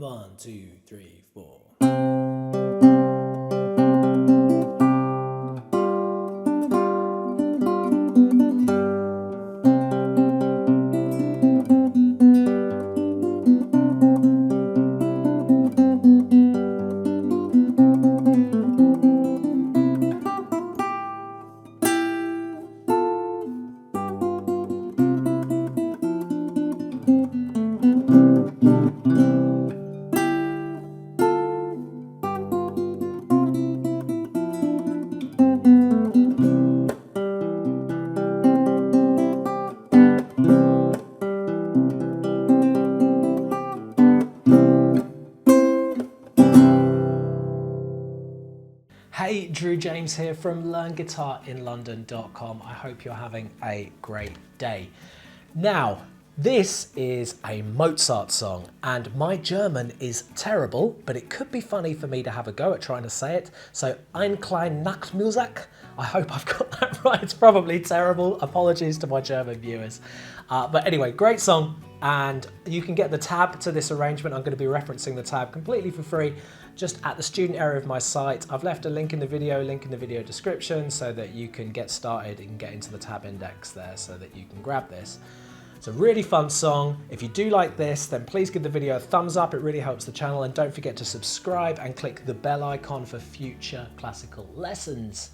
1, 2, 3, 4. Hey, Drew James here from LearnGuitarInLondon.com. I hope you're having a great day. Now, this is a Mozart song, and my German is terrible, but it could be funny for me to have a go at trying to say it. So, Eine Kleine Nachtmusik. I hope I've got that right. It's probably terrible. Apologies to my German viewers. But anyway, great song, and you can get the tab to this arrangement. I'm going to be referencing the tab completely for free just at the student area of my site. I've left a link in the video description so that you can get started and get into the tab index there so that you can grab this. It's a really fun song. If you do like this, then please give the video a thumbs up. It really helps the channel, and don't forget to subscribe and click the bell icon for future classical lessons.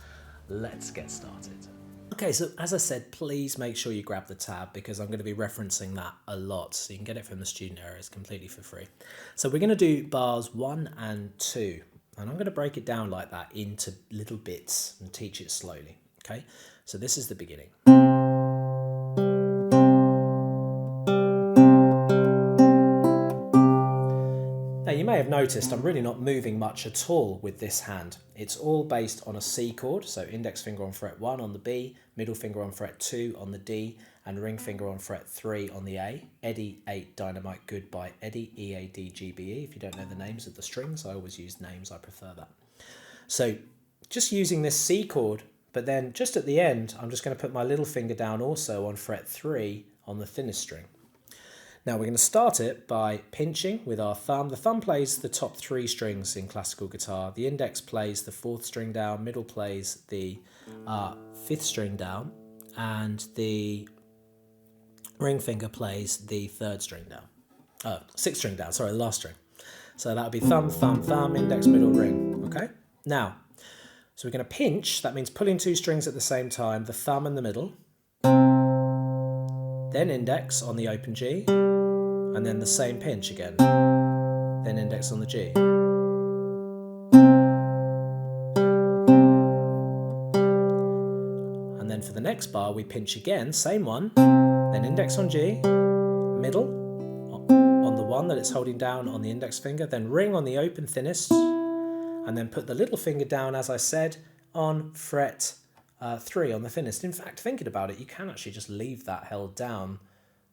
Let's get started. Okay, so as I said, please make sure you grab the tab because I'm going to be referencing that a lot. So you can get it from the student areas completely for free. So we're going to do bars 1 and 2. And I'm going to break it down like that into little bits and teach it slowly. Okay, so this is the beginning. Now you may have noticed I'm really not moving much at all with this hand. It's all based on a C chord, so index finger on fret 1 on the B, middle finger on fret 2 on the D, and ring finger on fret 3 on the A. Eddie, 8, Dynamite, Goodbye, Eddie, E, A, D, G, B, E. If you don't know the names of the strings, I always use names, I prefer that. So just using this C chord, but then just at the end, I'm just going to put my little finger down also on fret 3 on the thinnest string. Now we're going to start it by pinching with our thumb. The thumb plays the top 3 strings in classical guitar. The index plays the 4th string down, middle plays the 5th string down, and the ring finger plays the 3rd string down. 6th string down, sorry, the last string. So that would be thumb, thumb, thumb, index, middle, ring. Okay? Now, so we're going to pinch. That means pulling 2 strings at the same time, the thumb and the middle, then index on the open G, and then the same pinch again, then index on the G. And then for the next bar we pinch again, same one, then index on G, middle on the one that it's holding down on the index finger, then ring on the open thinnest, and then put the little finger down, as I said, on fret 3 on the thinnest. In fact, thinking about it, you can actually just leave that held down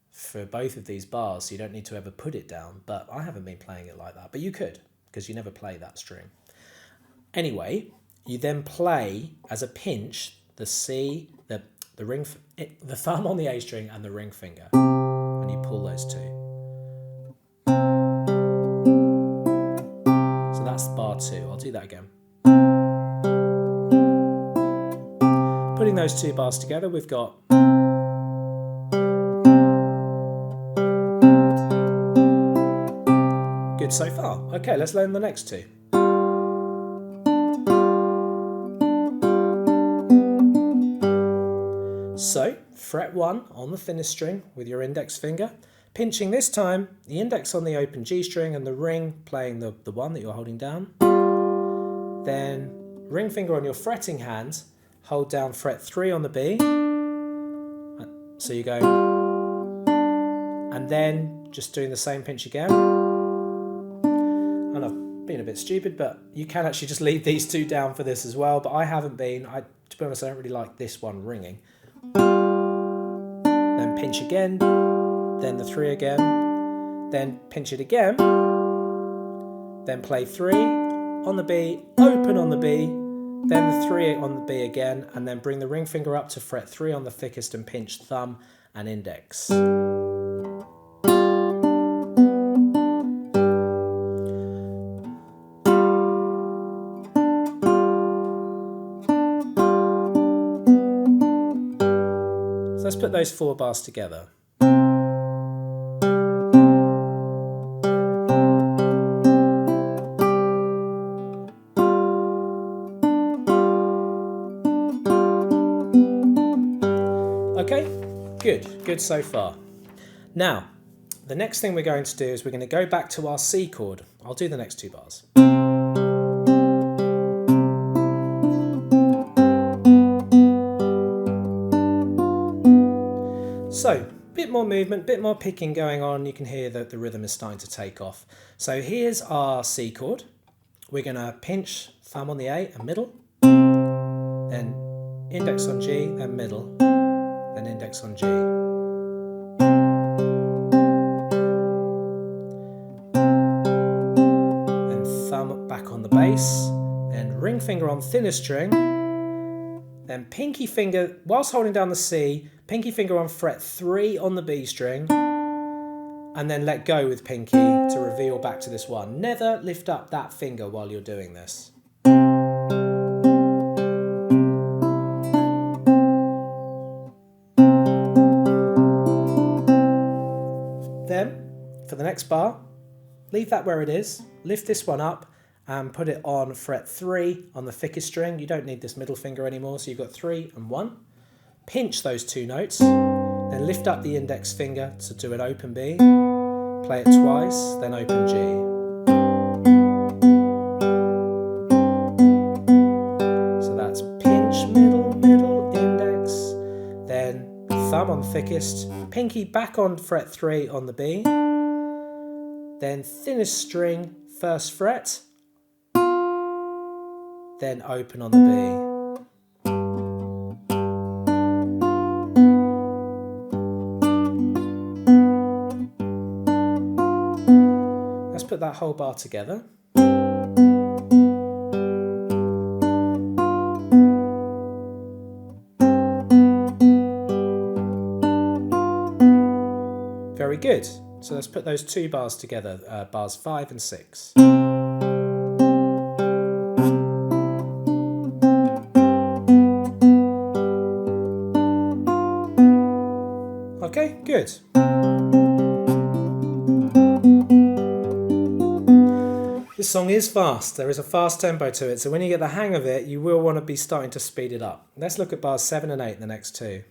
for both of these bars, so you don't need to ever put it down, but I haven't been playing it like that, but you could, because you never play that string. Anyway, you then play as a pinch the C, the ring, the thumb on the A string and the ring finger, and you pull those 2. So that's bar 2. I'll do that again. Putting those 2 bars together, we've got good so far. Okay, let's learn the next 2. So, fret 1 on the thinnest string with your index finger, pinching this time, the index on the open G string and the ring playing the one that you're holding down. Then, ring finger on your fretting hand, hold down fret 3 on the B. So you go, and then just doing the same pinch again. And I've been a bit stupid, but you can actually just leave these 2 down for this as well, but I haven't been. To be honest, I don't really like this one ringing. Then pinch again, then the 3 again, then pinch it again, then play 3 on the B, open on the B, then the 3 on the B again, and then bring the ring finger up to fret 3 on the thickest and pinch thumb and index. let's put those 4 bars together. Okay, good so far. Now, the next thing we're going to do is we're going to go back to our C chord. I'll do the next 2 bars. So, bit more movement, bit more picking going on. You can hear that the rhythm is starting to take off. So here's our C chord. We're going to pinch thumb on the A and middle, then index on G and middle, then index on G. Then thumb back on the bass, then ring finger on thinnest string, then pinky finger, whilst holding down the C, pinky finger on fret 3 on the B string, and then let go with pinky to reveal back to this 1. Never lift up that finger while you're doing this. Then, for the next bar, leave that where it is, lift this one up and put it on fret 3 on the thickest string. You don't need this middle finger anymore, so you've got 3 and 1. Pinch those 2 notes, then lift up the index finger to do an open B, play it twice, then open G. So that's pinch, middle, middle, index, then thumb on thickest, pinky back on fret 3 on the B, then thinnest string, 1st fret, then open on the B. Let's put that whole bar together. Very good. So let's put those 2 bars together, bars 5 and 6. Okay, good. This song is fast. There is a fast tempo to it, so when you get the hang of it, you will want to be starting to speed it up. Let's look at bars 7 and 8 in the next 2.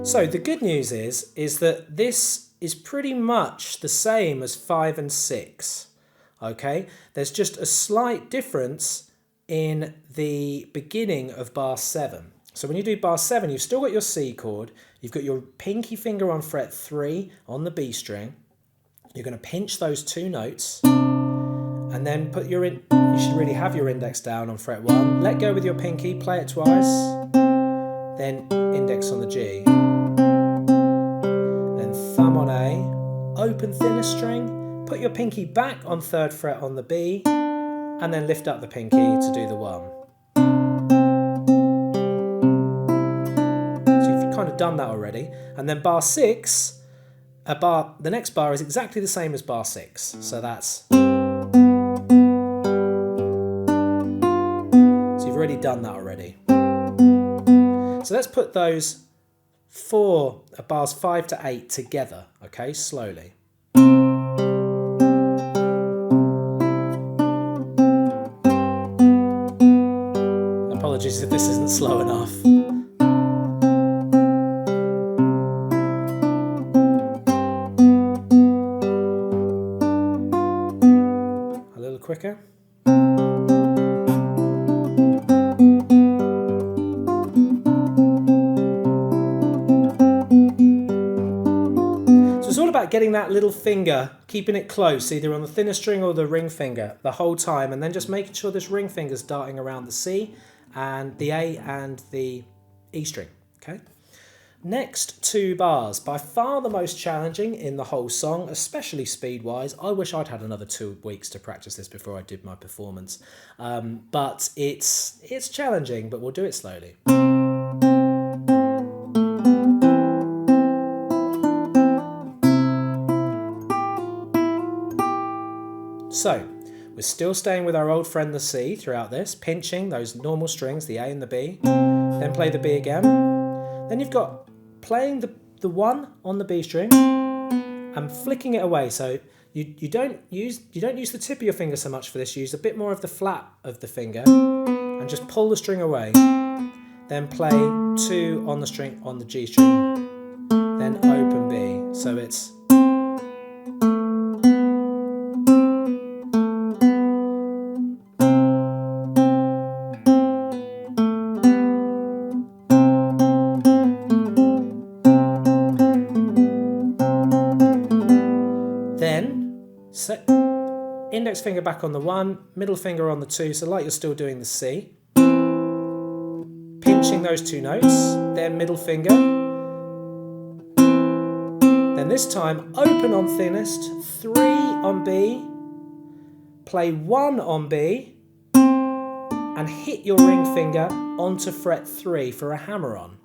So the good news is that this is pretty much the same as 5 and 6. Okay, there's just a slight difference in the beginning of bar 7. So when you do bar 7, you've still got your C chord, you've got your pinky finger on fret 3 on the B string, you're going to pinch those 2 notes, and then put you should really have your index down on fret 1, let go with your pinky, play it twice, then index on the G, then thumb on A, open thinnest string, put your pinky back on 3rd fret on the B, and then lift up the pinky to do the 1. So you've kind of done that already. And then bar 6, the next bar is exactly the same as bar 6. So that's... So you've already done that already. So let's put those 4 bars 5 to 8 together, okay, slowly. Apologies if this isn't slow enough. A little quicker. So it's all about getting that little finger, keeping it close, either on the thinner string or the ring finger the whole time, and then just making sure this ring finger's darting around the C and the A and the E string, okay? Next 2 bars, by far the most challenging in the whole song, especially speed-wise. I wish I'd had another 2 weeks to practice this before I did my performance. But it's challenging, but we'll do it slowly. So, We're still staying with our old friend the C throughout this, pinching those normal strings, the A and the B, then play the B again. Then you've got playing the 1 on the B string and flicking it away. So you don't use the tip of your finger so much for this. You use a bit more of the flat of the finger and just pull the string away. Then play 2 on the string on the G string. Then open B. So it's index finger back on the 1, middle finger on the 2, so like you're still doing the C. Pinching those 2 notes, then middle finger. Then this time, open on thinnest, 3 on B, play 1 on B, and hit your ring finger onto fret 3 for a hammer on.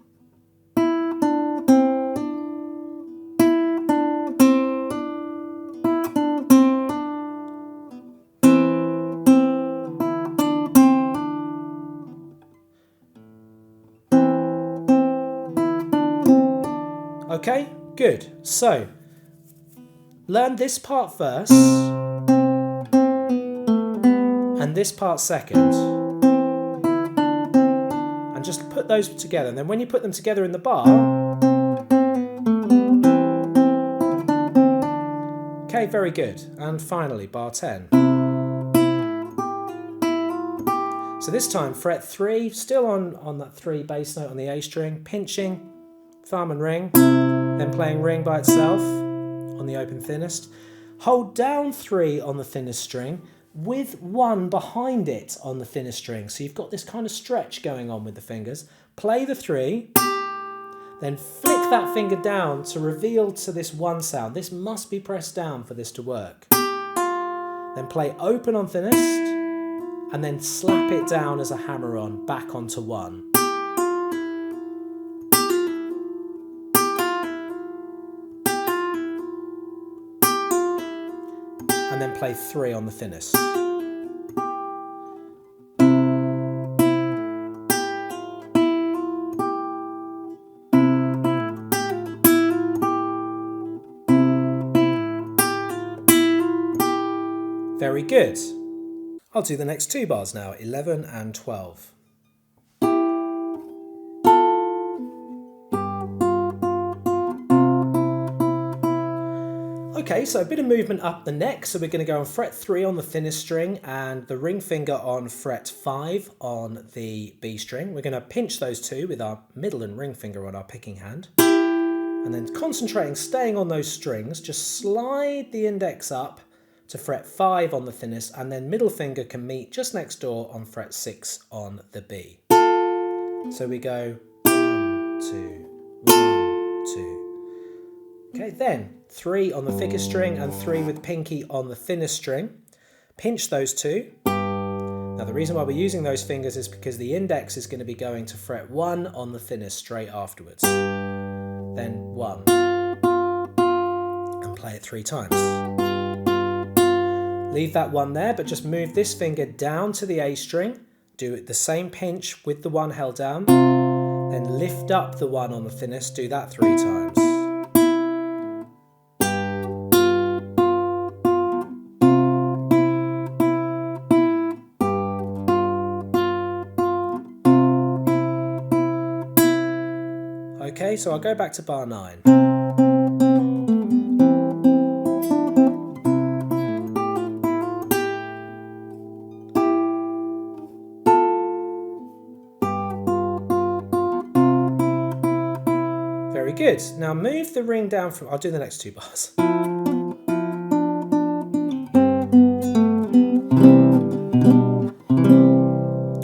Okay, good. So, learn this part first and this part second. And just put those together. And then when you put them together in the bar, okay, very good. And finally, bar 10. So this time, fret 3, still on that 3 bass note on the A string, pinching, thumb and ring, then playing ring by itself on the open thinnest. Hold down 3 on the thinnest string with 1 behind it on the thinnest string. So you've got this kind of stretch going on with the fingers. Play the 3, then flick that finger down to reveal to this 1 sound. This must be pressed down for this to work. Then play open on thinnest, and then slap it down as a hammer on back onto 1. And then play 3 on the thinnest. Very good. I'll do the next 2 bars now, 11 and 12. Okay, so a bit of movement up the neck. So we're going to go on fret 3 on the thinnest string and the ring finger on fret 5 on the B string. We're going to pinch those 2 with our middle and ring finger on our picking hand. And then concentrating, staying on those strings, just slide the index up to fret 5 on the thinnest, and then middle finger can meet just next door on fret 6 on the B. So we go 1, 2, 1, 2. Okay, then 3 on the thickest string and 3 with pinky on the thinnest string. Pinch those 2. Now the reason why we're using those fingers is because the index is going to be going to fret 1 on the thinnest straight afterwards. Then 1. And play it 3 times. Leave that 1 there, but just move this finger down to the A string. Do the same pinch with the 1 held down. Then lift up the 1 on the thinnest. Do that 3 times. Okay, so I'll go back to bar 9. Very good. Now move the ring down from, I'll do the next 2 bars.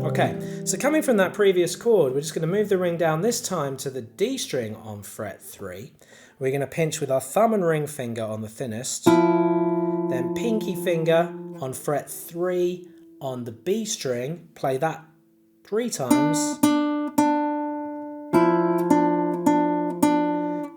Okay, so coming from that previous chord, we're just going to move the ring down this time to the D string on fret 3. We're going to pinch with our thumb and ring finger on the thinnest, then pinky finger on fret 3 on the B string, play that 3 times,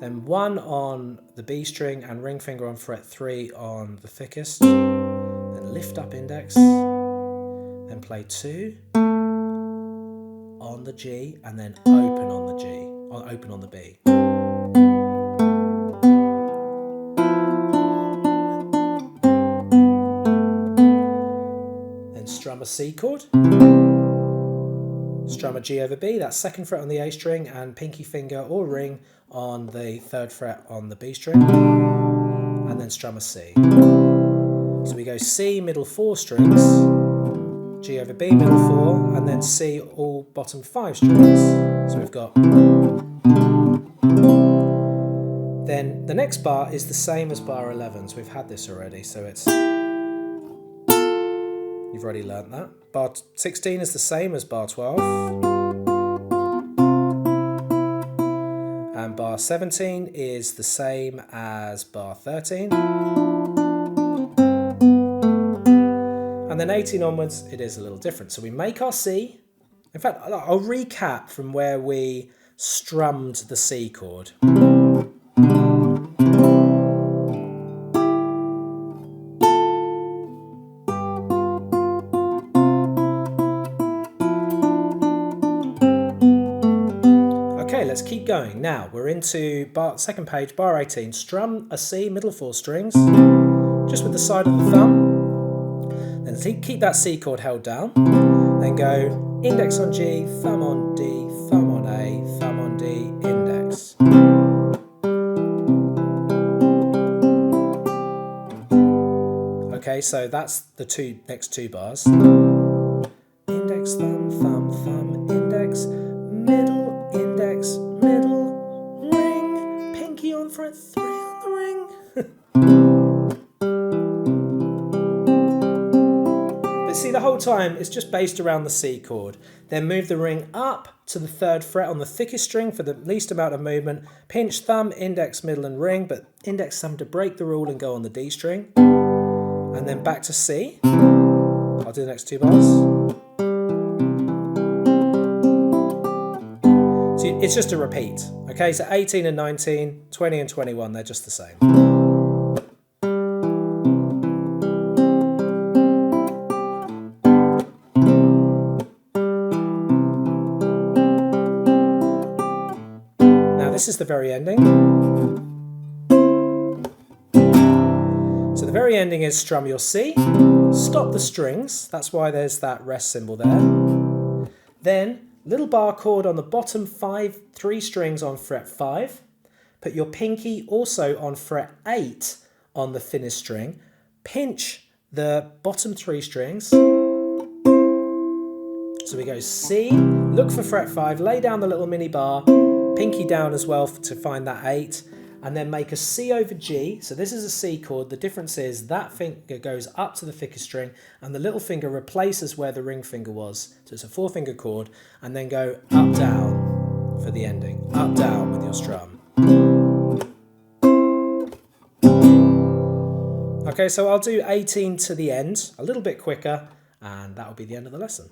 then 1 on the B string and ring finger on fret 3 on the thickest, then lift up index, then play 2 on the G, and then open on the G, or open on the B. Then strum a C chord, strum a G over B, that's 2nd fret on the A string, and pinky finger or ring on the 3rd fret on the B string, and then strum a C. So we go C, middle 4 strings, G over B, middle 4, and then C, all bottom 5 strings. So we've got... Then the next bar is the same as bar 11, so we've had this already, so it's... You've already learnt that. Bar 16 is the same as bar 12. And bar 17 is the same as bar 13. And then 18 onwards, it is a little different. So we make our C. In fact, I'll recap from where we strummed the C chord. Okay, let's keep going. Now, we're into second page, bar 18. Strum a C, middle 4 strings, just with the side of the thumb. Then keep that C chord held down. Then go index on G, thumb on D, thumb on A, thumb on D, index. Okay, so that's the next two bars. Index, thumb, thumb, thumb, index, middle, index, middle, ring, pinky on fret 3 on the ring. See, the whole time it's just based around the C chord. Then move the ring up to the 3rd fret on the thickest string for the least amount of movement. Pinch thumb, index, middle and ring, but index thumb to break the rule and go on the D string. And then back to C. I'll do the next 2 bars. So it's just a repeat. Okay, so 18 and 19, 20 and 21, they're just the same. This is the very ending. So the very ending is strum your C, stop the strings, that's why there's that rest symbol there. Then little bar chord on the bottom 3 strings on fret 5. Put your pinky also on fret 8 on the thinnest string. Pinch the bottom 3 strings. So we go C, look for fret 5, lay down the little mini bar, pinky down as well to find that 8, and then make a C over G. So this is a C chord. The difference is that finger goes up to the thickest string and the little finger replaces where the ring finger was. So it's a 4-finger chord, and then go up, down for the ending. Up, down with your strum. Okay, so I'll do 18 to the end, a little bit quicker, and that'll be the end of the lesson.